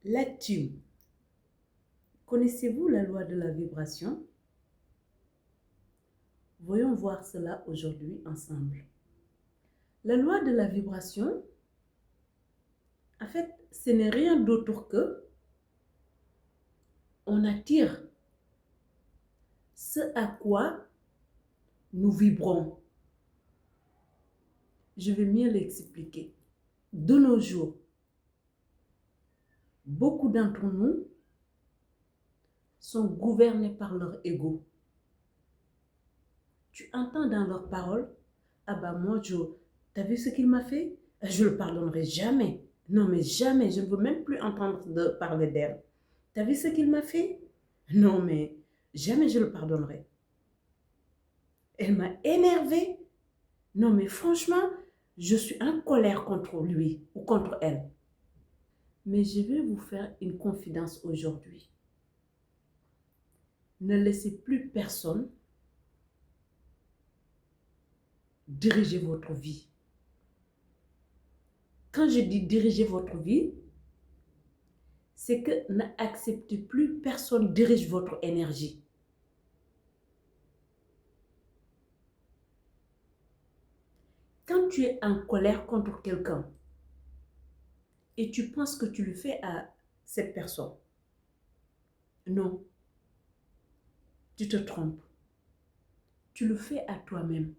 Lectime. Connaissez-vous la loi de la vibration? Voyons voir cela aujourd'hui ensemble. La loi de la vibration, en fait, ce n'est rien d'autre que on attire ce à quoi nous vibrons. Je vais mieux l'expliquer. De nos jours, beaucoup d'entre nous sont gouvernés par leur ego. Tu entends dans leurs paroles, ah bah moi, t'as vu ce qu'il m'a fait? Je le pardonnerai jamais. Non mais jamais, je ne veux même plus entendre de parler d'elle. T'as vu ce qu'il m'a fait? Non mais jamais je le pardonnerai. Elle m'a énervée. Non mais franchement, je suis en colère contre lui ou contre elle. Mais je vais vous faire une confidence aujourd'hui. Ne laissez plus personne diriger votre vie. Quand je dis diriger votre vie, c'est que n'acceptez plus personne dirige votre énergie. Quand tu es en colère contre quelqu'un et tu penses que tu le fais à cette personne, non, tu te trompes. Tu le fais à toi-même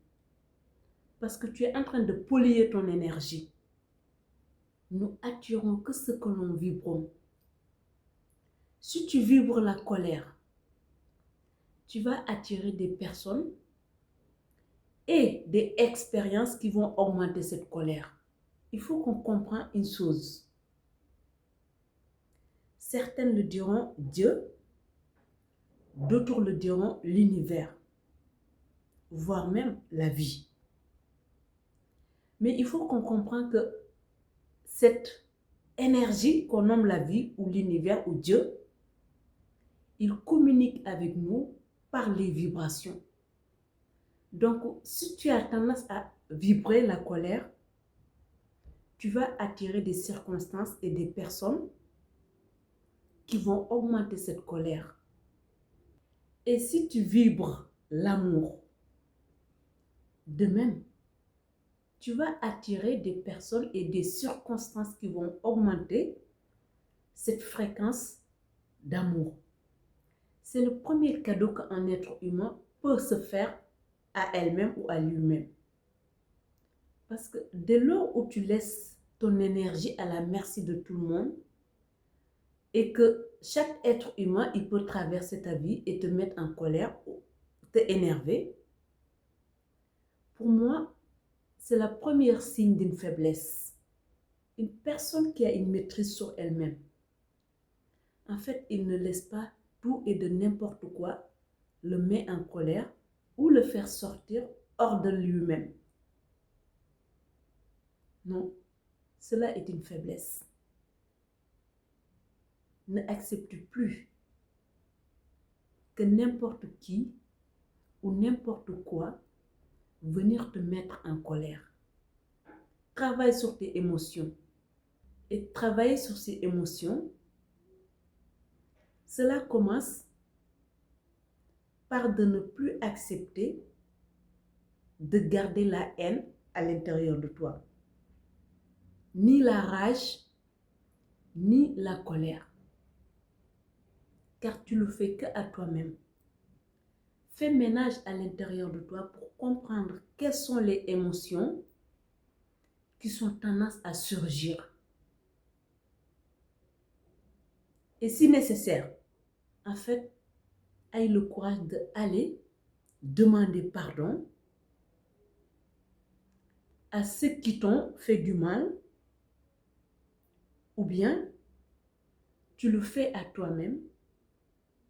parce que tu es en train de polluer ton énergie. Nous attirons que ce que l'on vibre. Si tu vibres la colère, tu vas attirer des personnes et des expériences qui vont augmenter cette colère. Il faut qu'on comprenne une chose. Certaines le diront Dieu, d'autres le diront l'univers, voire même la vie. Mais il faut qu'on comprenne que cette énergie qu'on nomme la vie ou l'univers ou Dieu, il communique avec nous par les vibrations. Donc, si tu as tendance à vibrer la colère, tu vas attirer des circonstances et des personnes qui vont augmenter cette colère. Et si tu vibres l'amour, de même, tu vas attirer des personnes et des circonstances qui vont augmenter cette fréquence d'amour. C'est le premier cadeau qu'un être humain peut se faire à elle-même ou à lui-même. Parce que dès lors où tu laisses ton énergie à la merci de tout le monde et que chaque être humain, il peut traverser ta vie et te mettre en colère ou te énerver, pour moi, c'est la première signe d'une faiblesse. Une personne qui a une maîtrise sur elle-même, en fait, il ne laisse pas tout et de n'importe quoi le met en colère ou le faire sortir hors de lui-même. Non, cela est une faiblesse. Ne accepte plus que n'importe qui ou n'importe quoi venir te mettre en colère. Travaille sur tes émotions. Et travailler sur ces émotions, cela commence par de ne plus accepter de garder la haine à l'intérieur de toi. Ni la rage, ni la colère. Car tu le fais que à toi-même. Fais ménage à l'intérieur de toi pour comprendre quelles sont les émotions qui sont tendance à surgir. Et si nécessaire, en fait, aie le courage d'aller demander pardon à ceux qui t'ont fait du mal, ou bien tu le fais à toi-même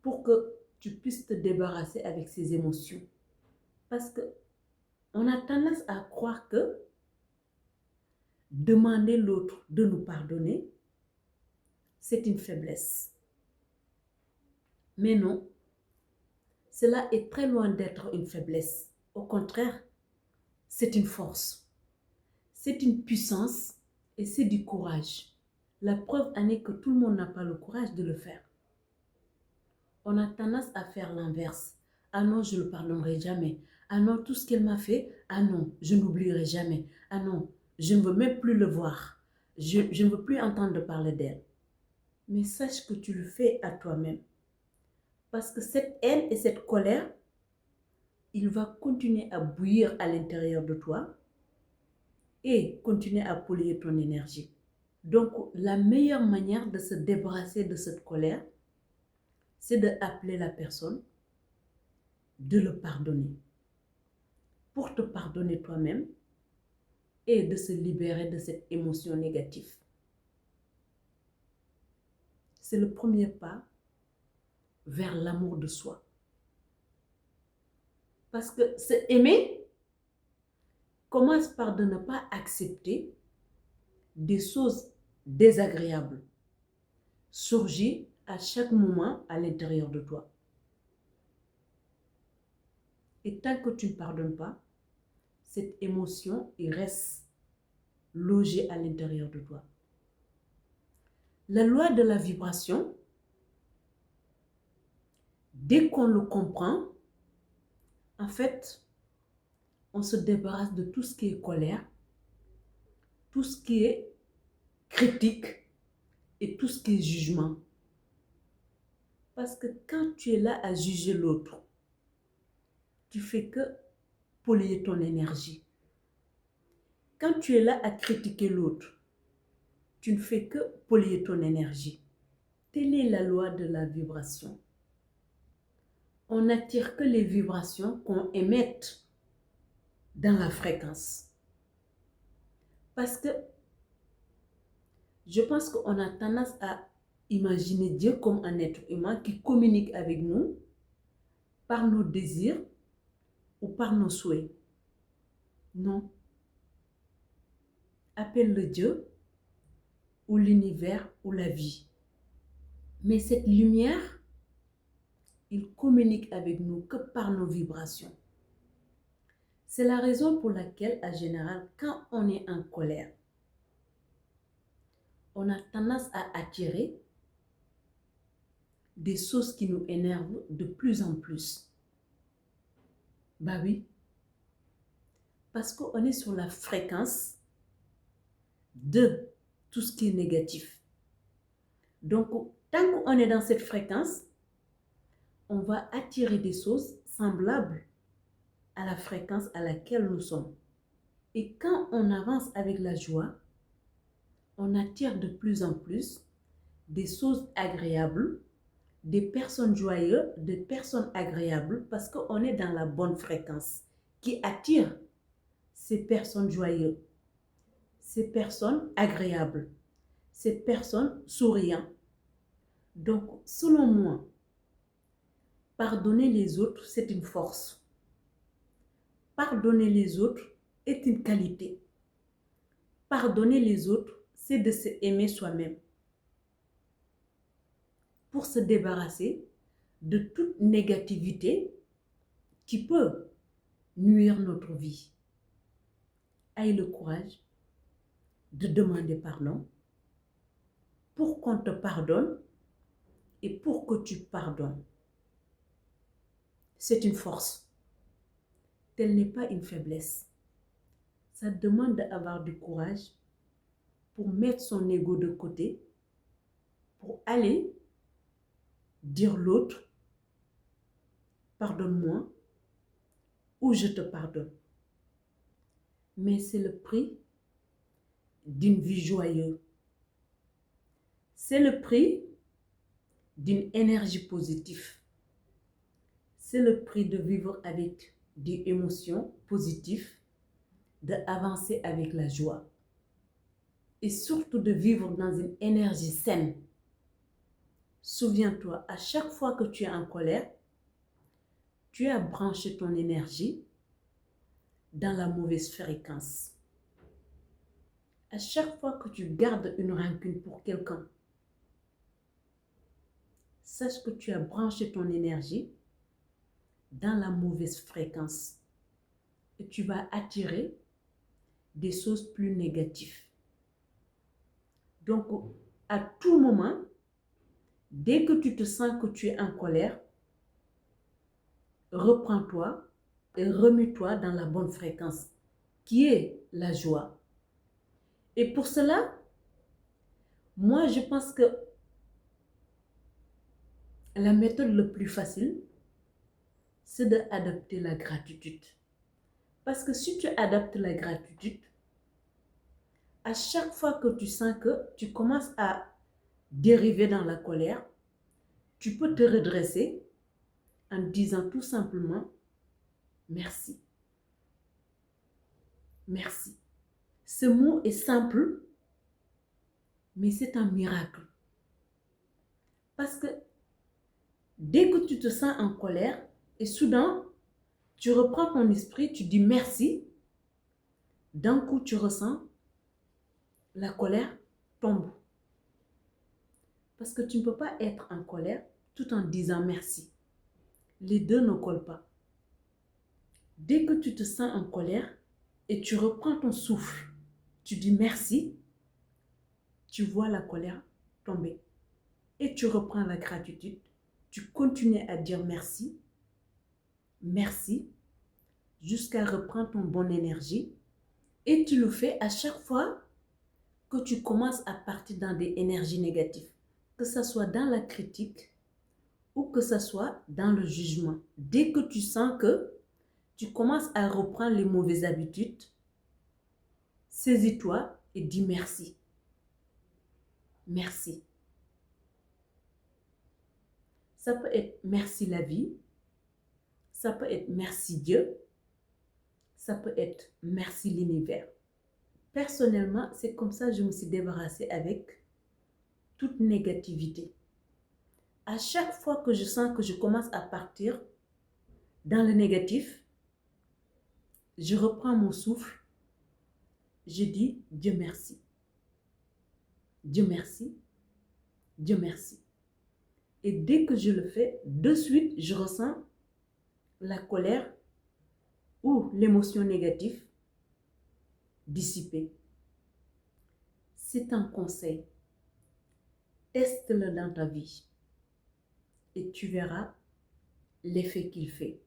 pour que tu puisses te débarrasser avec ces émotions. Parce que on a tendance à croire que demander l'autre de nous pardonner, c'est une faiblesse. Mais non, cela est très loin d'être une faiblesse. Au contraire, c'est une force, c'est une puissance et c'est du courage. La preuve en est que tout le monde n'a pas le courage de le faire. On a tendance à faire l'inverse. Ah non, je ne le pardonnerai jamais. Ah non, tout ce qu'elle m'a fait, ah non, je n'oublierai jamais. Ah non, je ne veux même plus le voir. Je ne veux plus entendre parler d'elle. Mais sache que tu le fais à toi-même. Parce que cette haine et cette colère, il va continuer à bouillir à l'intérieur de toi et continuer à polluer ton énergie. Donc, la meilleure manière de se débarrasser de cette colère, c'est d'appeler la personne, de le pardonner. Pour te pardonner toi-même et de se libérer de cette émotion négative. C'est le premier pas vers l'amour de soi. Parce que se aimer commence par de ne pas accepter des choses désagréables surgir à chaque moment à l'intérieur de toi. Et tant que tu ne pardonnes pas, cette émotion il reste logée à l'intérieur de toi. La loi de la vibration, dès qu'on le comprend, en fait, on se débarrasse de tout ce qui est colère, tout ce qui est critique et tout ce qui est jugement. Parce que quand tu es là à juger l'autre, tu fais que polluer ton énergie. Quand tu es là à critiquer l'autre, tu ne fais que polluer ton énergie. Telle est la loi de la vibration. On n'attire que les vibrations qu'on émette dans la fréquence. Parce que je pense qu'on a tendance à imaginer Dieu comme un être humain qui communique avec nous par nos désirs ou par nos souhaits. Non. Appelle-le Dieu ou l'univers ou la vie. Mais cette lumière, il communique avec nous que par nos vibrations. C'est la raison pour laquelle, en général, quand on est en colère, on a tendance à attirer des choses qui nous énervent de plus en plus. Bah oui. Parce qu'on est sur la fréquence de tout ce qui est négatif. Donc, tant qu'on est dans cette fréquence, on va attirer des choses semblables à la fréquence à laquelle nous sommes. Et quand on avance avec la joie, on attire de plus en plus des choses agréables, des personnes joyeuses, des personnes agréables, parce qu'on est dans la bonne fréquence qui attire ces personnes joyeuses, ces personnes agréables, ces personnes souriantes. Donc, selon moi, pardonner les autres, c'est une force. Pardonner les autres est une qualité. Pardonner les autres, c'est de se aimer soi-même. Pour se débarrasser de toute négativité qui peut nuire notre vie. Aie le courage de demander pardon pour qu'on te pardonne et pour que tu pardonnes. C'est une force. Telle n'est pas une faiblesse. Ça demande d'avoir du courage pour mettre son ego de côté, pour aller dire l'autre, pardonne-moi ou je te pardonne. Mais c'est le prix d'une vie joyeuse. C'est le prix d'une énergie positive. C'est le prix de vivre avec des émotions positives, d'avancer avec la joie et surtout de vivre dans une énergie saine. Souviens-toi, à chaque fois que tu es en colère, tu as branché ton énergie dans la mauvaise fréquence. À chaque fois que tu gardes une rancune pour quelqu'un, sache que tu as branché ton énergie dans la mauvaise fréquence et tu vas attirer des choses plus négatives. Donc, à tout moment, dès que tu te sens que tu es en colère, reprends-toi et remets-toi dans la bonne fréquence, qui est la joie. Et pour cela, moi, je pense que la méthode la plus facile, c'est d'adopter la gratitude. Parce que si tu adaptes la gratitude, à chaque fois que tu sens que tu commences à dériver dans la colère, tu peux te redresser en disant tout simplement merci. Merci. Ce mot est simple, mais c'est un miracle. Parce que dès que tu te sens en colère et soudain, tu reprends ton esprit, tu dis merci, d'un coup tu ressens la colère tombe. Parce que tu ne peux pas être en colère tout en disant merci. Les deux ne collent pas. Dès que tu te sens en colère et tu reprends ton souffle, tu dis merci, tu vois la colère tomber. Et tu reprends la gratitude, tu continues à dire merci, merci, jusqu'à reprendre ton bonne énergie. Et tu le fais à chaque fois que tu commences à partir dans des énergies négatives, que ce soit dans la critique ou que ce soit dans le jugement. Dès que tu sens que tu commences à reprendre les mauvaises habitudes, saisis-toi et dis merci. Merci. Ça peut être merci la vie, ça peut être merci Dieu, ça peut être merci l'univers. Personnellement, c'est comme ça que je me suis débarrassée avec toute négativité. À chaque fois que je sens que je commence à partir dans le négatif, je reprends mon souffle, je dis Dieu merci. Dieu merci. Dieu merci. Et dès que je le fais, de suite, je ressens la colère ou l'émotion négative dissiper. C'est un conseil. Teste-le dans ta vie et tu verras l'effet qu'il fait.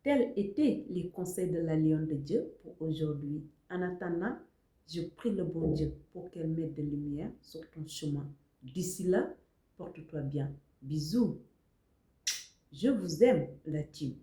Tels étaient les conseils de la Lionne de Dieu pour aujourd'hui. En attendant, je prie le bon Dieu pour qu'elle mette de lumière sur ton chemin. D'ici là, porte-toi bien. Bisous. Je vous aime, la team.